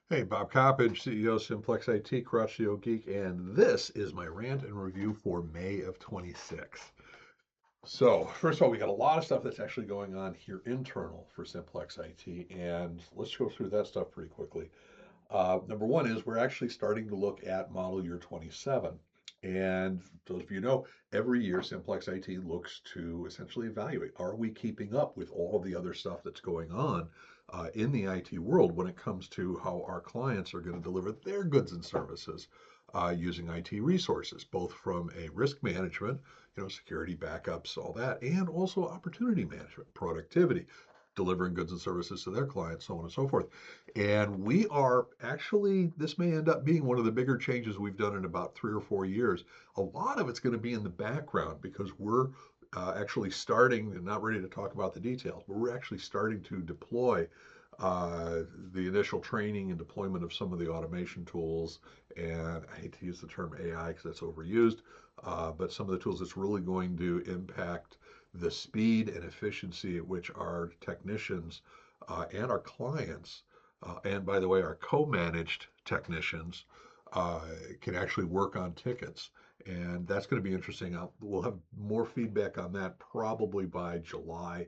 Hey, Bob Coppedge, CEO, Simplex IT, Crotchio Geek, and this is my rant and review for May of 26. So, first of all, we got a lot of stuff that's actually going on here internal for Simplex IT, and let's go through that stuff pretty quickly. Number one is we're actually starting to look at model year 27. And those of you know, every year Simplex IT looks to essentially evaluate, are we keeping up with all of the other stuff that's going on in the IT world when it comes to how our clients are going to deliver their goods and services using IT resources, both from a risk management, security backups, all that, and also opportunity management, productivity, delivering goods and services to their clients, so on and so forth. And we are actually, this may end up being one of the bigger changes we've done in about 3 or 4 years. A lot of it's going to be in the background because we're actually starting, and not ready to talk about the details, but we're actually starting to deploy the initial training and deployment of some of the automation tools. And I hate to use the term AI because that's overused, but some of the tools that's really going to impact the speed and efficiency at which our technicians and our clients, and by the way, our co-managed technicians uh, can actually work on tickets. And that's going to be interesting. We'll have more feedback on that probably by July,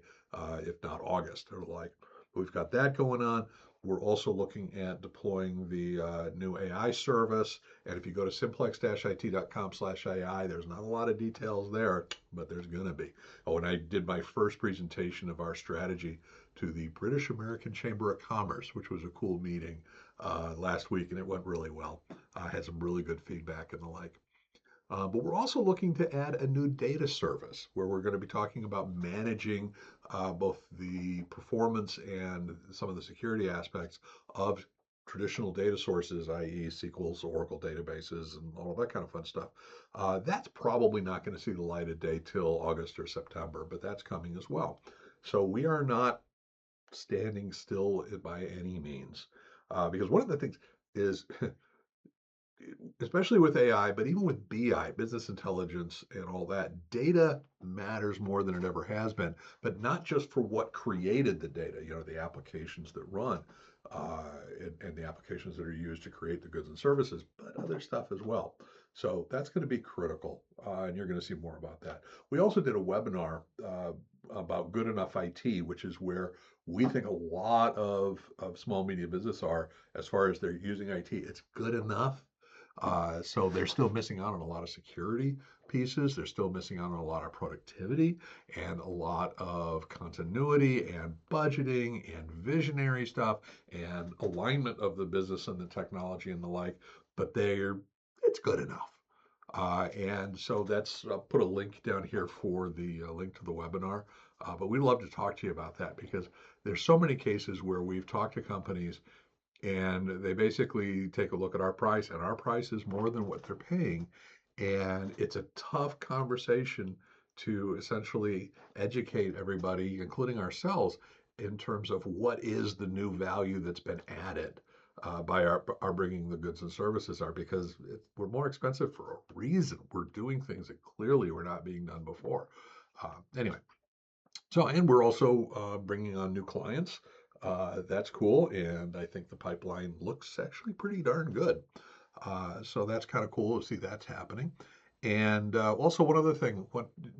if not August. Or like, we've got that going on. We're also looking at deploying the new AI service. And if you go to simplex-it.com/AI, there's not a lot of details there, but there's going to be. Oh, and I did my first presentation of our strategy to the British American Chamber of Commerce, which was a cool meeting last week, and it went really well. I had some really good feedback and the like. But we're also looking to add a new data service where we're going to be talking about managing both the performance and some of the security aspects of traditional data sources, i.e., SQLs, Oracle databases, and all of that kind of fun stuff. That's probably not going to see the light of day till August or September, but that's coming as well. So we are not standing still by any means. Because one of the things is, especially with AI, but even with BI, business intelligence, and all that, data matters more than it ever has been, but not just for what created the data, the applications that run uh, and the applications that are used to create the goods and services, but other stuff as well. So that's going to be critical, and you're going to see more about that. We also did a webinar about good enough IT, which is where we think a lot of small medium business are as far as they're using IT. It's good enough, so they're still missing out on a lot of security pieces. They're still missing out on a lot of productivity and a lot of continuity and budgeting and visionary stuff and alignment of the business and the technology and the like. But it's good enough. And so that's, I'll put a link down here for the link to the webinar. But we'd love to talk to you about that because there's so many cases where we've talked to companies and they basically take a look at our price, and our price is more than what they're paying. And it's a tough conversation to essentially educate everybody, including ourselves, in terms of what is the new value that's been added by our bringing the goods and services are, because we're more expensive for a reason. We're doing things that clearly were not being done before. Anyway, so, and we're also bringing on new clients. That's cool, and I think the pipeline looks actually pretty darn good. So that's kind of cool to see that's happening. And also one other thing,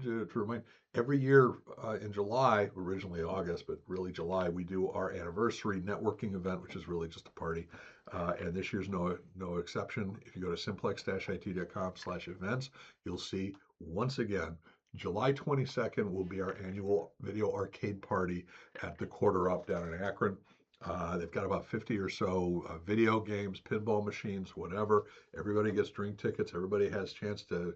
to remind, every year in July, originally August, but really July, we do our anniversary networking event, which is really just a party. And this year's no exception. If you go to simplex-it.com/events, you'll see once again July 22nd will be our annual video arcade party at the Quarter Up down in Akron. They've got about 50 or so video games, pinball machines, whatever. Everybody gets drink tickets. Everybody has a chance to,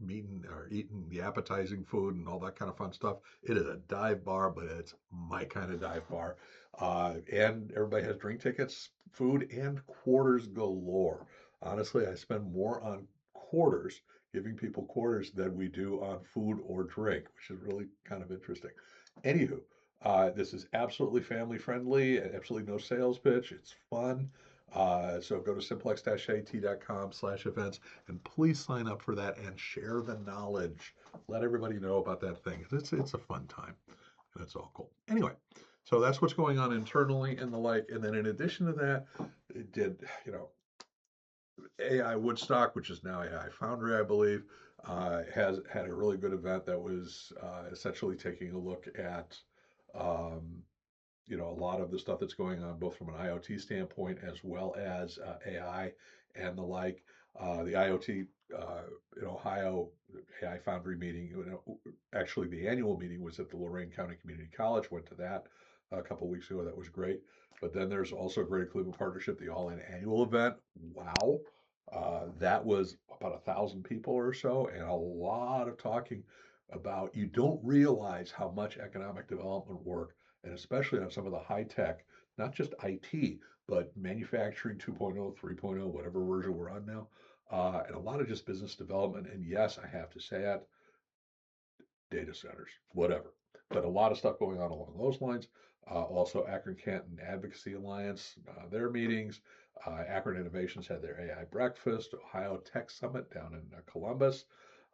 meeting or eating the appetizing food and all that kind of fun stuff. It is a dive bar, but it's my kind of dive bar. And everybody has drink tickets, food, and quarters galore. Honestly, I spend more on quarters, giving people quarters, than we do on food or drink, which is really kind of interesting. Anywho, this is absolutely family friendly, absolutely no sales pitch. It's fun. So go to simplex-it.com/events and please sign up for that and share the knowledge. Let everybody know about that thing. It's a fun time and it's all cool. Anyway, So that's what's going on internally and the like. And then in addition to that, it did, AI Woodstock, which is now AI Foundry, I believe, has had a really good event that was essentially taking a look at um, a lot of the stuff that's going on, both from an IoT standpoint as well as AI and the like. The IoT in Ohio AI Foundry meeting, actually the annual meeting was at the Lorain County Community College. Went to that a couple weeks ago. That was great. But then there's also Greater Cleveland Partnership, the All In annual event. Wow. That was about 1,000 people or so, and a lot of talking about you don't realize how much economic development work, and especially on some of the high tech, not just IT, but manufacturing 2.0, 3.0, whatever version we're on now, and a lot of just business development. And yes, I have to say it, data centers, whatever. But a lot of stuff going on along those lines. Also, Akron Canton Advocacy Alliance, their meetings. Akron Innovations had their AI breakfast. Ohio Tech Summit down in Columbus.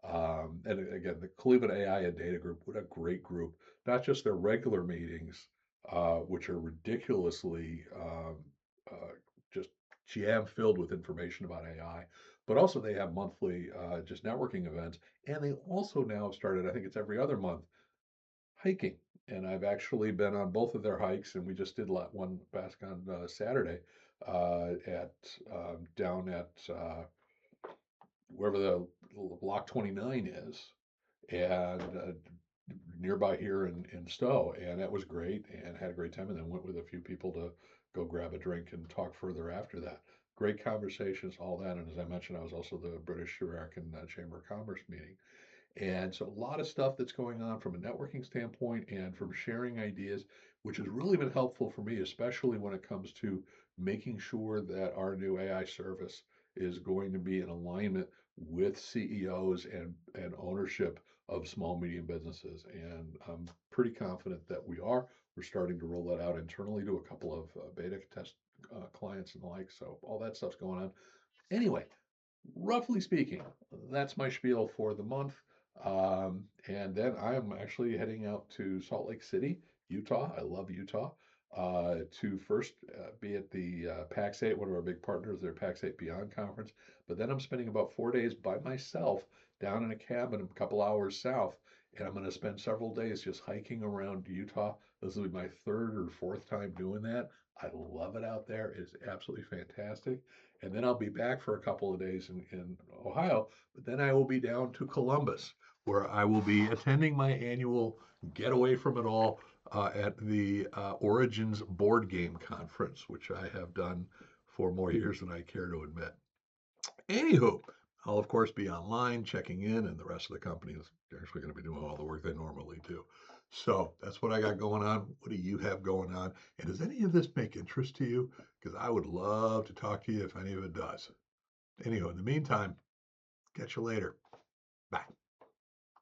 And again, the Cleveland AI and Data Group, what a great group. Not just their regular meetings, which are ridiculously uh, just jam filled with information about AI, but also they have monthly just networking events. And they also now have started, I think it's every other month, hiking. And I've actually been on both of their hikes, and we just did one back on Saturday at down at wherever the Block 29 is, and nearby here in Stowe, and that was great, and had a great time. And then went with a few people to go grab a drink and talk further after that. Great conversations, all that. And as I mentioned, I was also the British American Chamber of Commerce meeting. And so a lot of stuff that's going on from a networking standpoint and from sharing ideas, which has really been helpful for me, especially when it comes to making sure that our new AI service is going to be in alignment with CEOs and ownership of small, medium businesses. And I'm pretty confident that we are. We're starting to roll that out internally to a couple of beta test clients and the like. So all that stuff's going on. Anyway, roughly speaking, that's my spiel for the month. And then I'm actually heading out to Salt Lake City, Utah. I love Utah. To first be at the PAX 8, one of our big partners, their PAX 8 Beyond conference. But then I'm spending about 4 days by myself down in a cabin a couple hours south. And I'm going to spend several days just hiking around Utah. This will be my third or fourth time doing that. I love it out there. It's absolutely fantastic. And then I'll be back for a couple of days in Ohio, but then I will be down to Columbus, where I will be attending my annual get away from it all at the Origins board game conference, which I have done for more years than I care to admit. Anywho, I'll of course be online checking in, and the rest of the company is actually going to be doing all the work they normally do. So that's what I got going on. What do you have going on? And does any of this make interest to you? Because I would love to talk to you if any of it does. Anyhow, in the meantime, catch you later. Bye.